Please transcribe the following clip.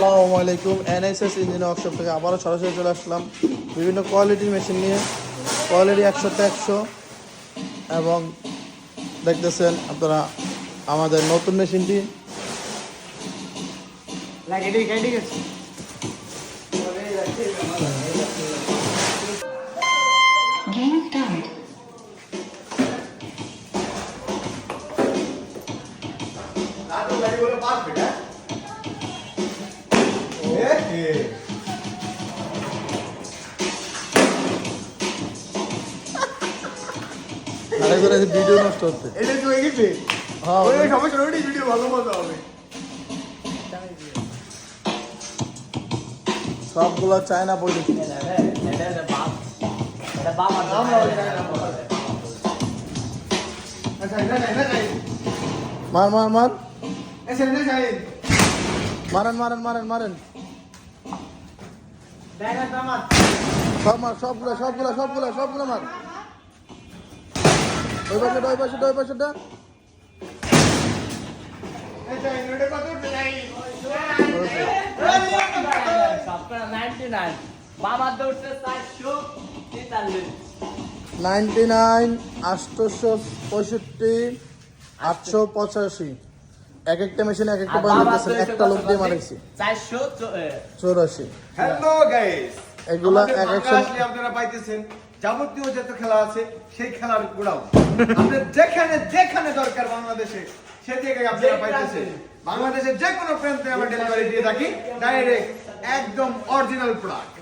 আসসালামু আলাইকুম। NSS engine workshop থেকে আবারও সরাসরি চলে আসলাম বিভিন্ন কোয়ালিটির মেশিন নিয়ে। কোয়ালিটি 100তে 100 এবং দেখতেছেন আপনারা আমাদের নতুন মেশিনটি। ভিডিও নষ্ট হচ্ছে। সবগুলো চায়না পদ্ধতি। মার মার মার মারেন মারেন মারেন মারেন সব মার, সবগুলো সবগুলো সবগুলো সবগুলো মার। ওই পাশেটা ওই পাশেটা ওই পাশেটা $99, 865, 885। এক একটা মেশিনে এক একটা বানান দিতেছেন, একটা লোক দিয়ে মারাইছি 484। হ্যালো গাইস, এগুলা এক একটা আপনারা পাইতেছেন যাবতীয় যত খেলা আছে সেই খেলার গুড়াও আপনাদের যেখানে যেখানে দরকার বাংলাদেশে সেই জায়গায় আপনারা পাইতেছেন। বাংলাদেশের যে কোনো প্রান্তে আমরা ডেলিভারি দিয়ে থাকি, ডাইরেক্ট একদম অরিজিনাল প্রোডাক্ট।